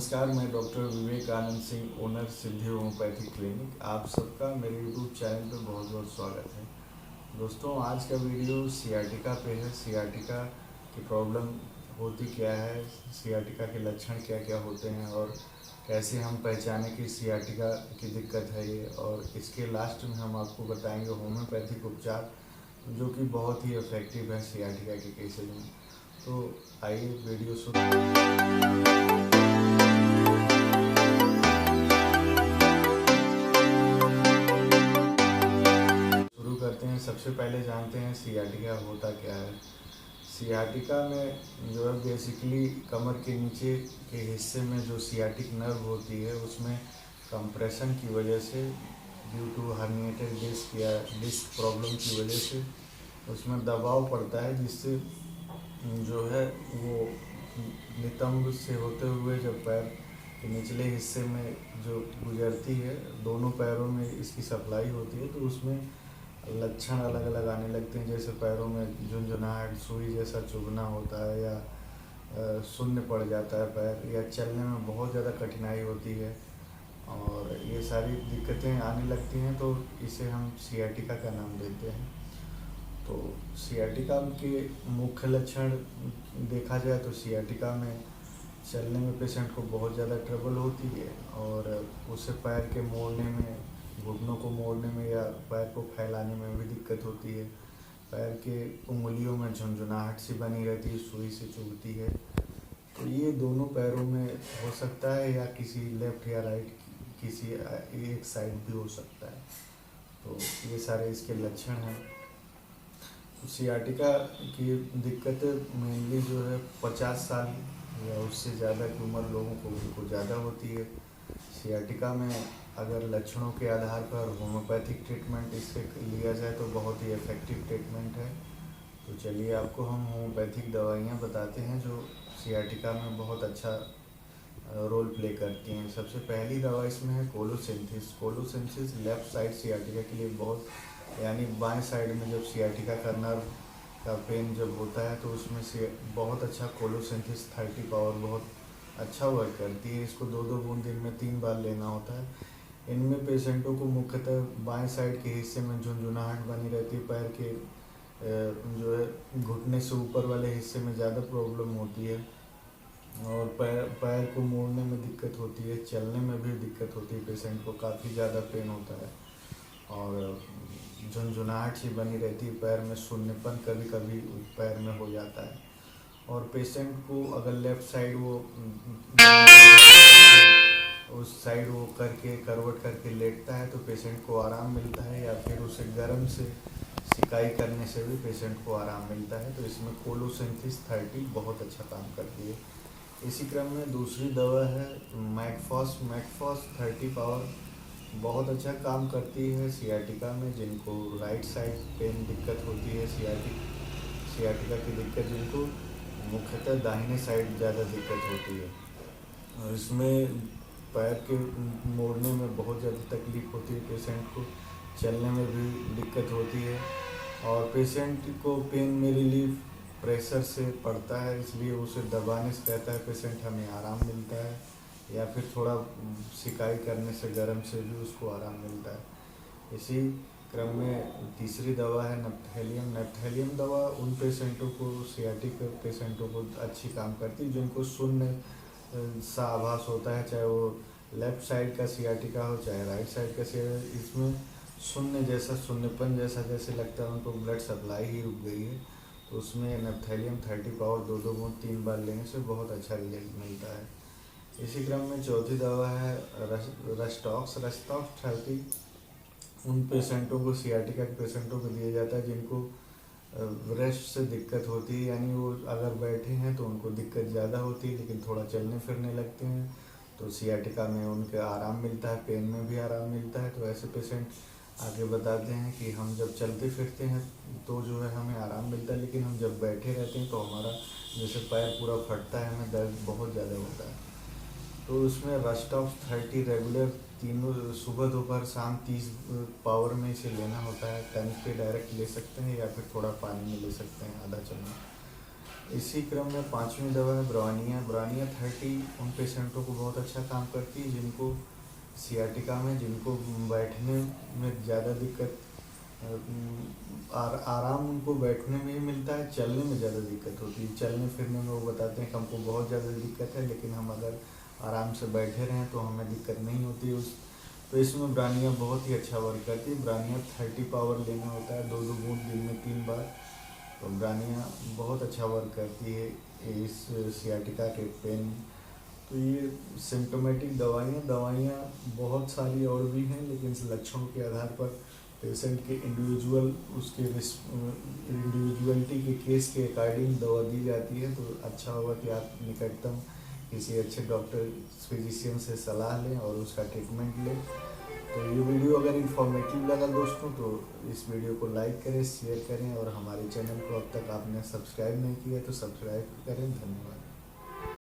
नमस्कार, मैं doctor Vivekananda Singh, owner सिद्धि homeopathic clinic. आप सबका मेरे यूट्यूब चैनल पर बहुत बहुत स्वागत है। दोस्तों, आज का वीडियो सियाटिका पे है। सियाटिका की प्रॉब्लम होती क्या है, सियाटिका के लक्षण क्या क्या होते हैं और कैसे हम पहचाने कि सियाटिका की दिक्कत है ये। और इसके लास्ट में हम आपको बताएंगे होम्योपैथिक उपचार जो कि बहुत ही इफ़ेक्टिव है सियाटिका के केसेज में। तो आइए वीडियो शुरू करते हैं। सबसे पहले जानते हैं सियाटिका होता क्या है। सियाटिका में जो है बेसिकली कमर के नीचे के हिस्से में जो सियाटिक नर्व होती है उसमें कंप्रेशन की वजह से, ड्यू टू हर्निएटेड डिस्क या डिस्क प्रॉब्लम की वजह से उसमें दबाव पड़ता है, जिससे जो है वो नितंब से होते हुए जब पैर के निचले हिस्से में जो गुजरती है, दोनों पैरों में इसकी सप्लाई होती है, तो उसमें लक्षण अलग अलग आने लगते हैं। जैसे पैरों में झुनझुनाहट, सुई जैसा चुभना होता है, या शून्य पड़ जाता है पैर, या चलने में बहुत ज़्यादा कठिनाई होती है, और ये सारी दिक्कतें आने लगती हैं, तो इसे हम सियाटिका का नाम देते हैं। तो सियाटिका के मुख्य लक्षण देखा जाए तो सियाटिका में चलने में पेशेंट को बहुत ज़्यादा ट्रबल होती है, और उसे पैर के मोड़ने में, घुटनों को मोड़ने में या पैर को फैलाने में भी दिक्कत होती है। पैर के उंगलियों में झुनझुनाहट सी बनी रहती है, सुई से चुभती है। तो ये दोनों पैरों में हो सकता है, या किसी लेफ्ट या राइट किसी एक साइड भी हो सकता है। तो ये सारे इसके लक्षण हैं। सियाटिका की दिक्कत मेनली जो है 50 साल या उससे ज़्यादा की उम्र लोगों को उनको ज़्यादा होती है। सियाटिका में अगर लक्षणों के आधार पर होम्योपैथिक ट्रीटमेंट इससे लिया जाए तो बहुत ही इफ़ेक्टिव ट्रीटमेंट है। तो चलिए आपको हम होम्योपैथिक दवाइयाँ बताते हैं जो सियाटिका में बहुत अच्छा रोल प्ले करती हैं। सबसे पहली दवा इसमें है colocynthis. Colocynthis left side sciatica के लिए बहुत, यानी बाएं साइड में जब सियाटिका का नर्व का पेन जब होता है तो उसमें से बहुत अच्छा कोलोसिंथिस 30 पावर बहुत अच्छा वर्क करती है। इसको 2-2 बूंद दिन में 3 बार लेना होता है। इनमें पेशेंटों को मुख्यतः बाएं साइड के हिस्से में झुनझुनाहट बनी रहती है, पैर के जो है घुटने से ऊपर वाले हिस्से में ज़्यादा प्रॉब्लम होती है, और पैर को मोड़ने में दिक्कत होती है, चलने में भी दिक्कत होती है, पेशेंट को काफ़ी ज़्यादा पेन होता है, और झुनझुनाहट सी बनी रहती है, पैर में शून्यपन कभी कभी पैर में हो जाता है। और पेशेंट को अगर लेफ़्ट साइड वो उस साइड वो करके करवट करके लेटता है तो पेशेंट को आराम मिलता है, या फिर उसे गर्म से सिकाई करने से भी पेशेंट को आराम मिलता है। तो इसमें कोलोसिंथिस 30 बहुत अच्छा काम करती है। इसी क्रम में दूसरी दवा है मैकफॉस। मैकफॉस 30 पावर बहुत अच्छा काम करती है सियाटिका में, जिनको राइट साइड पेन दिक्कत होती है, सियाटिका की दिक्कत जिनको मुख्यतः दाहिने साइड ज़्यादा दिक्कत होती है। और इसमें पैर के मोड़ने में बहुत ज़्यादा तकलीफ़ होती है, पेशेंट को चलने में भी दिक्कत होती है, और पेशेंट को पेन में रिलीफ प्रेशर से पड़ता है, इसलिए उसे दबाने से कहता है पेशेंट हमें आराम मिलता है, या फिर थोड़ा सिकाई करने से गर्म से भी उसको आराम मिलता है। इसी क्रम में तीसरी दवा है नेप्थेलियम। नेप्थेलियम दवा उन पेशेंटों को, सियाटिक पेशेंटों को अच्छी काम करती है जिनको शून्य सा आभास होता है, चाहे वो लेफ़्ट साइड का सियाटिका हो चाहे राइट साइड का सियाटिका। इसमें शून्य जैसा, शून्यपन जैसा जैसे लगता है उनको ब्लड सप्लाई ही रुक गई है। तो उसमें नेप्थेलियम 30 पावर 2-2 बूंद 3 बार लेने से बहुत अच्छा रिजल्ट मिलता है। इसी क्रम में चौथी दवा है रस्टॉक्स। रस्टॉक्स 30 उन पेशेंटों को, सियाटिका के पेशेंटों को दिया जाता है जिनको रेस्ट से दिक्कत होती है, यानी वो अगर बैठे हैं तो उनको दिक्कत ज़्यादा होती है, लेकिन थोड़ा चलने फिरने लगते हैं तो सियाटिका में उनके आराम मिलता है, पेन में भी आराम मिलता है। तो ऐसे पेशेंट आगे बताते हैं कि हम जब चलते फिरते हैं तो जो है हमें आराम मिलता है, लेकिन हम जब बैठे रहते हैं तो हमारा जैसे पैर पूरा फटता है, हमें दर्द बहुत ज़्यादा होता है। तो उसमें रस्टॉक्स 30 रेगुलर तीनों सुबह दोपहर शाम 30 पावर में इसे लेना होता है। टंग पे डायरेक्ट ले सकते हैं या फिर थोड़ा पानी में ले सकते हैं, आधा चम्मच। इसी क्रम में पांचवी दवा है ब्रानिया। ब्रानिया 30 उन पेशेंटों को बहुत अच्छा काम करती है जिनको सियाटिका में, जिनको बैठने में ज़्यादा दिक्कत, आराम उनको बैठने में ही मिलता है, चलने में ज़्यादा दिक्कत होती है। चलने फिरने में वो बताते हैं कि हमको बहुत ज़्यादा दिक्कत है, लेकिन हम अगर आराम से बैठे रहें तो हमें दिक्कत नहीं होती है उस तो इसमें ब्रानिया बहुत ही अच्छा वर्क करती है। ब्रानिया 30 पावर लेना होता है, 2-2 बूंद दिन में 3 बार। तो ब्रानिया बहुत अच्छा वर्क करती है इस सियाटिका के पेन। तो ये सिम्टोमेटिक दवाइयाँ बहुत सारी और भी हैं, लेकिन इस लक्षणों के आधार पर पेशेंट के इंडिविजुअलिटी के केस के अकॉर्डिंग दवा दी जाती है। तो अच्छा होगा कि आप निकटतम किसी अच्छे डॉक्टर फिजिशियन से सलाह लें और उसका ट्रीटमेंट लें। तो ये वीडियो अगर इन्फॉर्मेटिव लगा दोस्तों तो इस वीडियो को लाइक करें, शेयर करें, और हमारे चैनल को अब तक आपने सब्सक्राइब नहीं किया तो सब्सक्राइब करें। धन्यवाद।